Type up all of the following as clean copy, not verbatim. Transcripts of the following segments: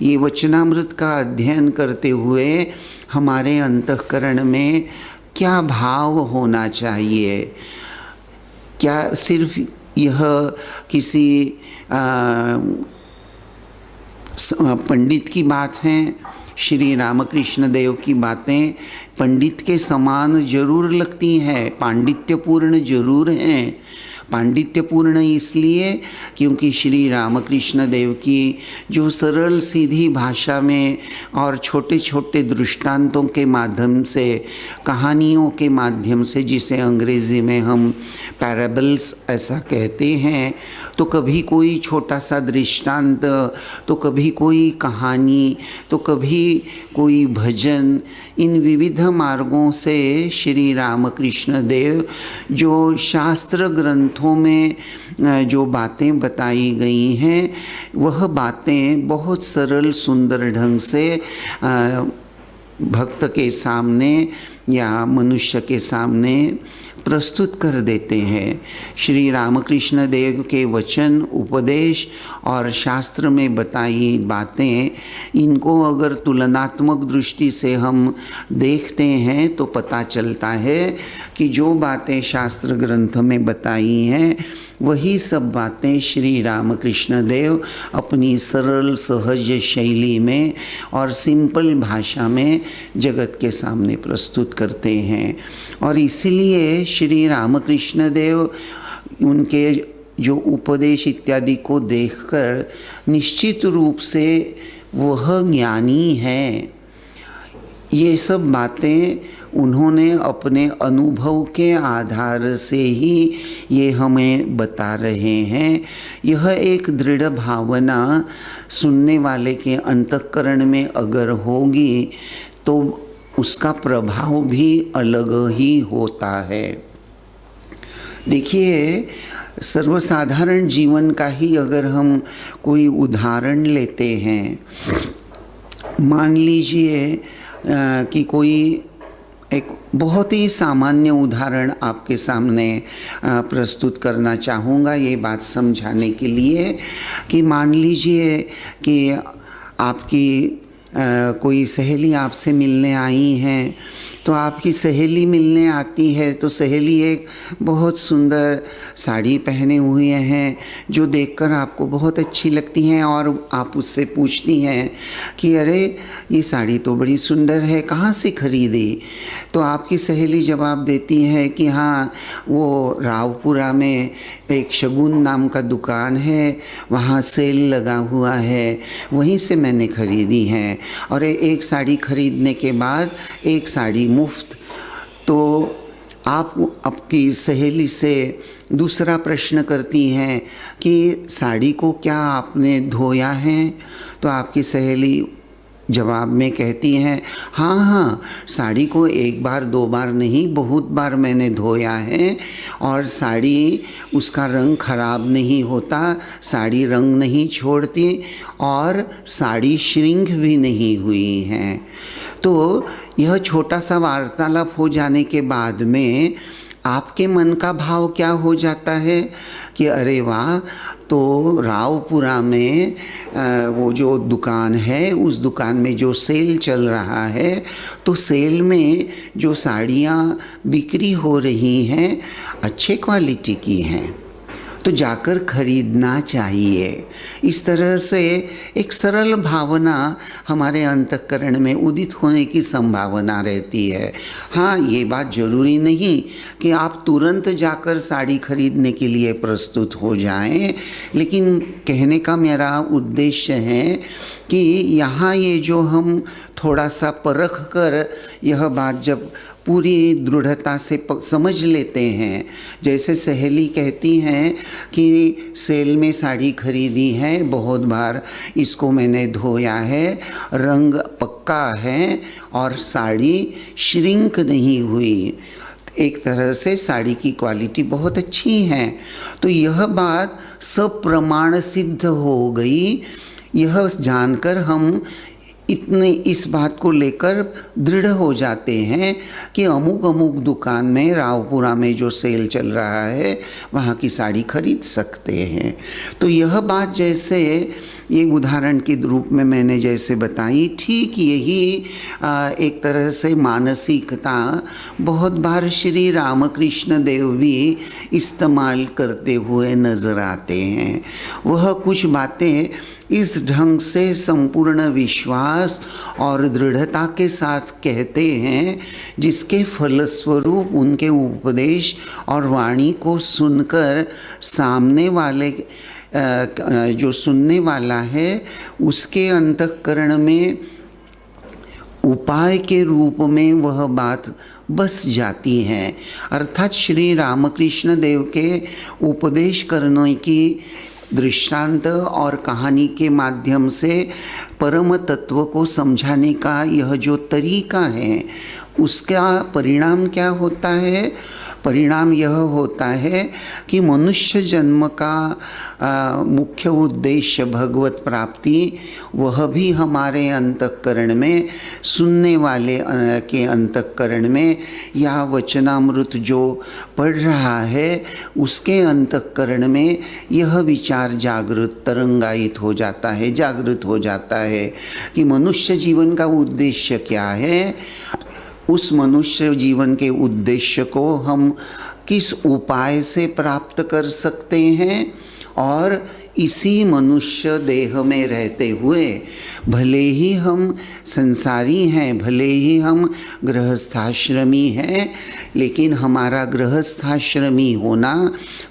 ये वचनामृत का अध्ययन करते हुए हमारे अंतःकरण में क्या भाव होना चाहिए? क्या सिर्फ यह किसी पंडित की बात है? श्री रामकृष्ण देव की बातें पंडित के समान जरूर लगती हैं, पांडित्यपूर्ण जरूर हैं। पांडित्यपूर्ण इसलिए क्योंकि श्री रामकृष्ण देव की जो सरल सीधी भाषा में और छोटे छोटे दृष्टांतों के माध्यम से, कहानियों के माध्यम से, जिसे अंग्रेज़ी में हम पैराबल्स ऐसा कहते हैं, तो कभी कोई छोटा सा दृष्टांत, तो कभी कोई कहानी, तो कभी कोई भजन, इन विविध मार्गों से श्री रामकृष्ण देव जो शास्त्र ग्रंथों में जो बातें बताई गई हैं, वह बातें बहुत सरल सुंदर ढंग से भक्त के सामने या मनुष्य के सामने प्रस्तुत कर देते हैं। श्री रामकृष्ण देव के वचन, उपदेश और शास्त्र में बताई बातें, इनको अगर तुलनात्मक दृष्टि से हम देखते हैं तो पता चलता है कि जो बातें शास्त्र ग्रंथ में बताई हैं वही सब बातें श्री रामकृष्ण देव अपनी सरल सहज शैली में और सिंपल भाषा में जगत के सामने प्रस्तुत करते हैं। और इसलिए श्री रामकृष्ण देव उनके जो उपदेश इत्यादि को देखकर निश्चित रूप से वह ज्ञानी है। ये सब बातें उन्होंने अपने अनुभव के आधार से ही ये हमें बता रहे हैं। यह एक दृढ़ भावना सुनने वाले के अंतःकरण में अगर होगी तो उसका प्रभाव भी अलग ही होता है। देखिए, सर्वसाधारण जीवन का ही अगर हम कोई उदाहरण लेते हैं, मान लीजिए कि कोई एक बहुत ही सामान्य उदाहरण आपके सामने प्रस्तुत करना चाहूँगा ये बात समझाने के लिए कि मान लीजिए कि आपकी कोई सहेली आपसे मिलने आई हैं, तो आपकी सहेली मिलने आती है तो सहेली एक बहुत सुंदर साड़ी पहने हुए हैं जो देखकर आपको बहुत अच्छी लगती हैं और आप उससे पूछती हैं कि अरे ये साड़ी तो बड़ी सुंदर है, कहाँ से खरीदी? तो आपकी सहेली जवाब देती है कि हाँ, वो रावपुरा में एक शगुन नाम का दुकान है, वहाँ सेल लगा हुआ है, वहीं से मैंने खरीदी है। और एक साड़ी खरीदने के बाद एक साड़ी मुफ्त। तो आप आपकी सहेली से दूसरा प्रश्न करती हैं कि साड़ी को क्या आपने धोया है? तो आपकी सहेली जवाब में कहती हैं, हाँ हाँ, साड़ी को एक बार दो बार नहीं, बहुत बार मैंने धोया है और साड़ी, उसका रंग खराब नहीं होता, साड़ी रंग नहीं छोड़ती और साड़ी श्रिंक भी नहीं हुई है। तो यह छोटा सा वार्तालाप हो जाने के बाद में आपके मन का भाव क्या हो जाता है कि अरे वाह, तो रावपुरा में वो जो दुकान है, उस दुकान में जो सेल चल रहा है, तो सेल में जो साड़ियाँ बिक्री हो रही हैं अच्छे क्वालिटी की हैं, तो जाकर खरीदना चाहिए। इस तरह से एक सरल भावना हमारे अंतःकरण में उदित होने की संभावना रहती है। हाँ, ये बात ज़रूरी नहीं कि आप तुरंत जाकर साड़ी खरीदने के लिए प्रस्तुत हो जाएं, लेकिन कहने का मेरा उद्देश्य है कि यहाँ ये जो हम थोड़ा सा परख कर यह बात जब पूरी दृढ़ता से समझ लेते हैं, जैसे सहेली कहती हैं कि सेल में साड़ी खरीदी है, बहुत बार इसको मैंने धोया है, रंग पक्का है और साड़ी श्रिंक नहीं हुई, एक तरह से साड़ी की क्वालिटी बहुत अच्छी है। तो यह बात सब प्रमाण सिद्ध हो गई। यह जानकर हम इतने इस बात को लेकर दृढ़ हो जाते हैं कि अमुक अमुक दुकान में, रावपुरा में जो सेल चल रहा है, वहाँ की साड़ी खरीद सकते हैं। तो यह बात जैसे ये उदाहरण के रूप में मैंने जैसे बताई, ठीक यही एक तरह से मानसिकता बहुत बार श्री रामकृष्ण देव भी इस्तेमाल करते हुए नज़र आते हैं। वह कुछ बातें इस ढंग से संपूर्ण विश्वास और दृढ़ता के साथ कहते हैं जिसके फलस्वरूप उनके उपदेश और वाणी को सुनकर सामने वाले जो सुनने वाला है उसके अंतःकरण में उपाय के रूप में वह बात बस जाती है। अर्थात श्री रामकृष्ण देव के उपदेश करने की दृष्टांत और कहानी के माध्यम से परम तत्व को समझाने का यह जो तरीका है, उसका परिणाम क्या होता है? परिणाम यह होता है कि मनुष्य जन्म का मुख्य उद्देश्य भगवत प्राप्ति, वह भी हमारे अंतःकरण में, सुनने वाले के अंतःकरण में, या वचनामृत जो पढ़ रहा है उसके अंतःकरण में यह विचार जागृत तरंगायित हो जाता है, जागृत हो जाता है कि मनुष्य जीवन का उद्देश्य क्या है। उस मनुष्य जीवन के उद्देश्य को हम किस उपाय से प्राप्त कर सकते हैं, और इसी मनुष्य देह में रहते हुए भले ही हम संसारी हैं, भले ही हम गृहस्थाश्रमी हैं, लेकिन हमारा गृहस्थाश्रमी होना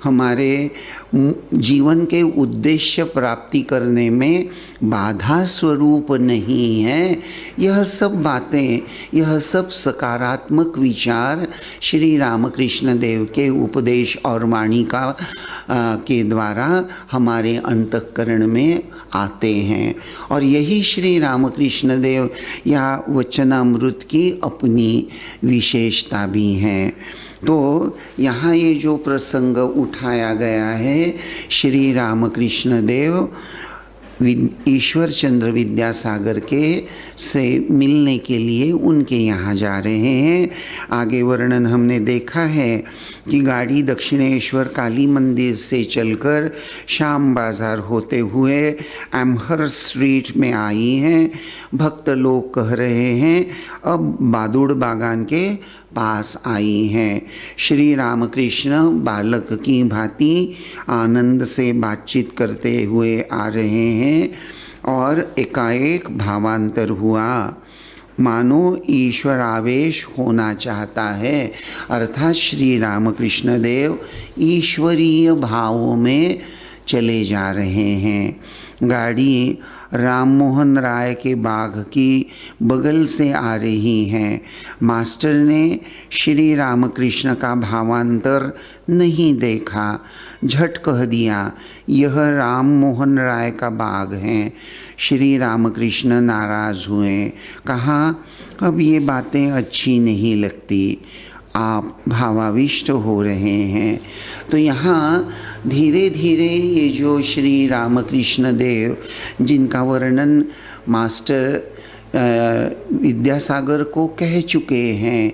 हमारे जीवन के उद्देश्य प्राप्ति करने में बाधा स्वरूप नहीं है। यह सब बातें, यह सब सकारात्मक विचार श्री रामकृष्ण देव के उपदेश और वाणी का के द्वारा हमारे अंतःकरण में आते हैं, और यही श्री रामकृष्ण देव या वचनामृत की अपनी विशेषता भी है। तो यहाँ ये जो प्रसंग उठाया गया है, श्री रामकृष्ण देव ईश्वर चंद्र विद्यासागर के से मिलने के लिए उनके यहाँ जा रहे हैं। आगे वर्णन हमने देखा है कि गाड़ी दक्षिणेश्वर काली मंदिर से चलकर श्याम बाज़ार होते हुए एमहर्स्ट स्ट्रीट में आई हैं। भक्त लोग कह रहे हैं अब बादुड़ बागान के पास आई हैं। श्री रामकृष्ण बालक की भांति आनंद से बातचीत करते हुए आ रहे हैं, और एकाएक भावांतर हुआ, मानो ईश्वर आवेश होना चाहता है। अर्थात श्री रामकृष्ण देव ईश्वरीय भावों में चले जा रहे हैं। गाड़ी राम मोहन राय के बाग की बगल से आ रही हैं। मास्टर ने श्री रामकृष्ण का भावांतर नहीं देखा, झट कह दिया यह राम मोहन राय का बाग है। श्री रामकृष्ण नाराज़ हुए, कहा अब ये बातें अच्छी नहीं लगती, आप भावाविष्ट हो रहे हैं। तो यहाँ धीरे धीरे ये जो श्री रामकृष्ण देव जिनका वर्णन मास्टर विद्यासागर को कह चुके हैं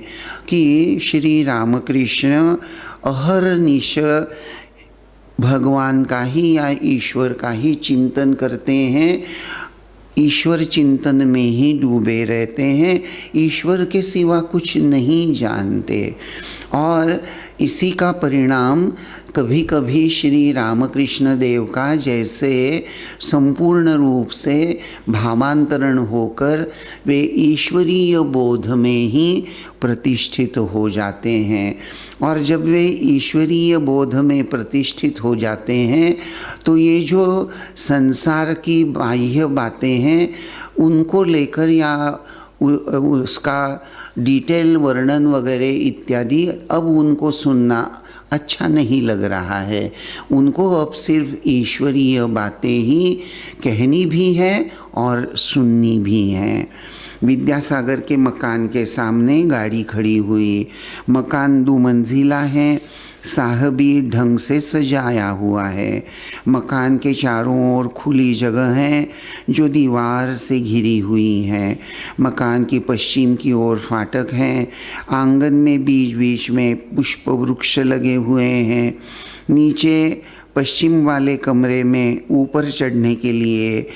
कि श्री रामकृष्ण अहरनिश भगवान का ही या ईश्वर का ही चिंतन करते हैं, ईश्वर चिंतन में ही डूबे रहते हैं, ईश्वर के सिवा कुछ नहीं जानते, और इसी का परिणाम कभी कभी श्री रामकृष्ण देव का जैसे संपूर्ण रूप से भावांतरण होकर वे ईश्वरीय बोध में ही प्रतिष्ठित हो जाते हैं। और जब वे ईश्वरीय बोध में प्रतिष्ठित हो जाते हैं तो ये जो संसार की बाह्य बातें हैं उनको लेकर या उसका डिटेल वर्णन वगैरह इत्यादि अब उनको सुनना अच्छा नहीं लग रहा है। उनको अब सिर्फ ईश्वरीय बातें ही कहनी भी है और सुननी भी हैं। विद्यासागर के मकान के सामने गाड़ी खड़ी हुई। मकान 2 मंजिला है, साहबी ढंग से सजाया हुआ है। मकान के चारों ओर खुली जगह है जो दीवार से घिरी हुई है। मकान की पश्चिम की ओर फाटक है। आंगन में बीच बीच में पुष्प वृक्ष लगे हुए हैं। नीचे पश्चिम वाले कमरे में ऊपर चढ़ने के लिए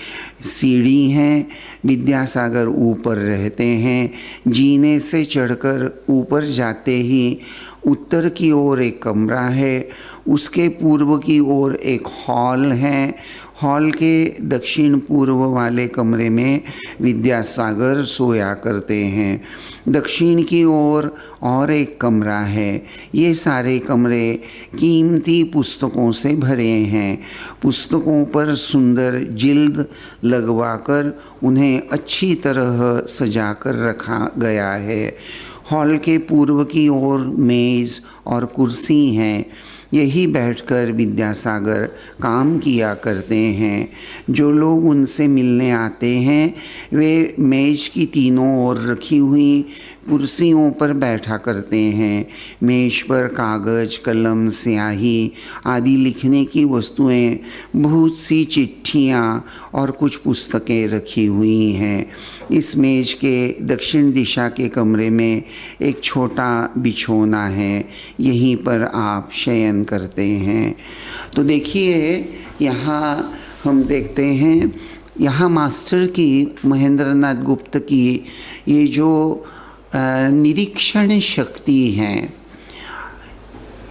सीढ़ी हैं। विद्यासागर ऊपर रहते हैं। जीने से चढ़कर ऊपर जाते ही उत्तर की ओर एक कमरा है, उसके पूर्व की ओर एक हॉल है। हॉल के दक्षिण पूर्व वाले कमरे में विद्यासागर सोया करते हैं। दक्षिण की ओर और एक कमरा है। ये सारे कमरे कीमती पुस्तकों से भरे हैं। पुस्तकों पर सुंदर जिल्द लगवाकर उन्हें अच्छी तरह सजा कर रखा गया है। हॉल के पूर्व की ओर मेज़ और कुर्सी हैं। यही बैठकर विद्यासागर काम किया करते हैं। जो लोग उनसे मिलने आते हैं वे मेज की तीनों ओर रखी हुई कुर्सियों पर बैठा करते हैं। मेज पर कागज़, कलम, स्याही आदि लिखने की वस्तुएं, बहुत सी चिट्ठियाँ और कुछ पुस्तकें रखी हुई हैं। इस मेज के दक्षिण दिशा के कमरे में एक छोटा बिछौना है। यहीं पर आप शयन करते हैं। तो देखिए, यहाँ हम देखते हैं, यहाँ मास्टर की, महेंद्र नाथ गुप्त की ये जो निरीक्षण शक्ति है,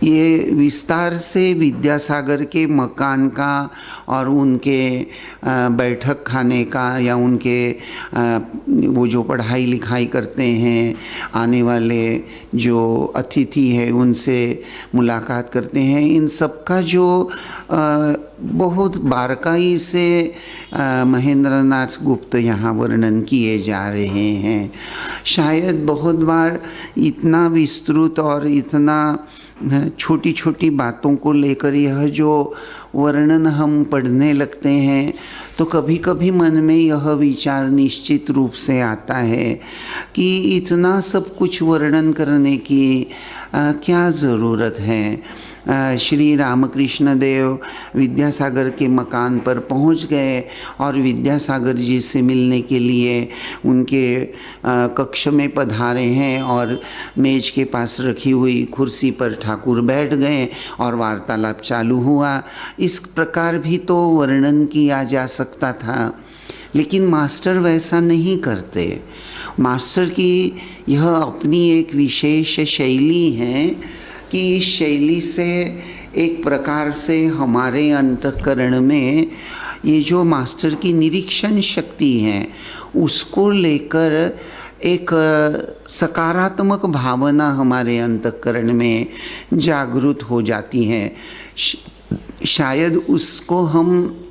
ये विस्तार से विद्यासागर के मकान का और उनके बैठक खाने का या उनके वो जो पढ़ाई लिखाई करते हैं, आने वाले जो अतिथि हैं उनसे मुलाकात करते हैं, इन सब का जो बहुत बारकाई से महेंद्र नाथ गुप्त यहाँ वर्णन किए जा रहे हैं। शायद बहुत बार इतना विस्तृत और इतना छोटी छोटी बातों को लेकर यह जो वर्णन हम पढ़ने लगते हैं तो कभी कभी मन में यह विचार निश्चित रूप से आता है कि इतना सब कुछ वर्णन करने की क्या ज़रूरत है। श्री रामकृष्ण देव विद्यासागर के मकान पर पहुंच गए और विद्यासागर जी से मिलने के लिए उनके कक्ष में पधारे हैं और मेज के पास रखी हुई कुर्सी पर ठाकुर बैठ गए और वार्तालाप चालू हुआ। इस प्रकार भी तो वर्णन किया जा सकता था, लेकिन मास्टर वैसा नहीं करते। मास्टर की यह अपनी एक विशेष शैली है कि इस शैली से एक प्रकार से हमारे अंतःकरण में ये जो मास्टर की निरीक्षण शक्ति है उसको लेकर एक सकारात्मक भावना हमारे अंतःकरण में जागृत हो जाती है। शायद उसको हम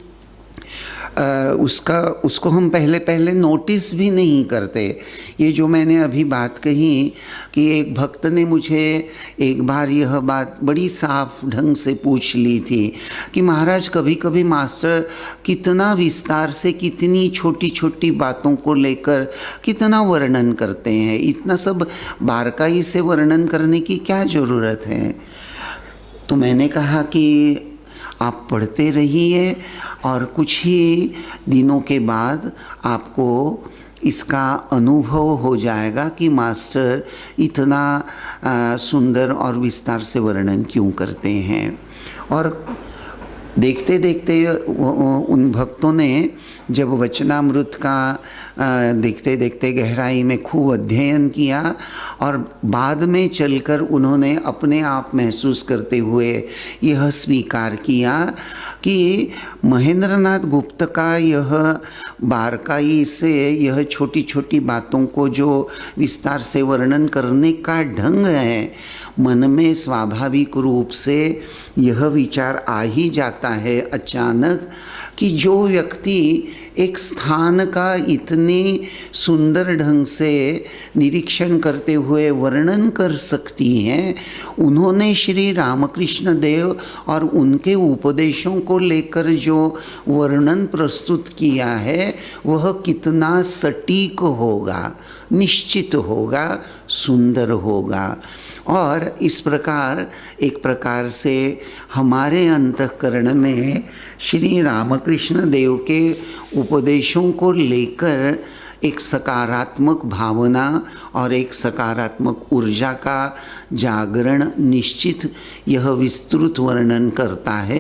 पहले नोटिस भी नहीं करते। ये जो मैंने अभी बात कही कि एक भक्त ने मुझे एक बार यह बात बड़ी साफ ढंग से पूछ ली थी कि महाराज, कभी कभी मास्टर कितना विस्तार से कितनी छोटी छोटी बातों को लेकर कितना वर्णन करते हैं, इतना सब बारकाई से वर्णन करने की क्या ज़रूरत है। तो मैंने कहा कि आप पढ़ते रहिए और कुछ ही दिनों के बाद आपको इसका अनुभव हो जाएगा कि मास्टर इतना सुंदर और विस्तार से वर्णन क्यों करते हैं। और देखते देखते उन भक्तों ने जब वचनामृत का देखते देखते गहराई में खूब अध्ययन किया और बाद में चलकर उन्होंने अपने आप महसूस करते हुए यह स्वीकार किया कि महेंद्र नाथ गुप्त का यह बारकाई से यह छोटी छोटी बातों को जो विस्तार से वर्णन करने का ढंग है, मन में स्वाभाविक रूप से यह विचार आ ही जाता है अचानक कि जो व्यक्ति एक स्थान का इतने सुंदर ढंग से निरीक्षण करते हुए वर्णन कर सकती हैं, उन्होंने श्री रामकृष्ण देव और उनके उपदेशों को लेकर जो वर्णन प्रस्तुत किया है वह कितना सटीक होगा, निश्चित होगा, सुंदर होगा। और इस प्रकार एक प्रकार से हमारे अंतःकरण में श्री रामकृष्ण देव के उपदेशों को लेकर एक सकारात्मक भावना और एक सकारात्मक ऊर्जा का जागरण निश्चित यह विस्तृत वर्णन करता है।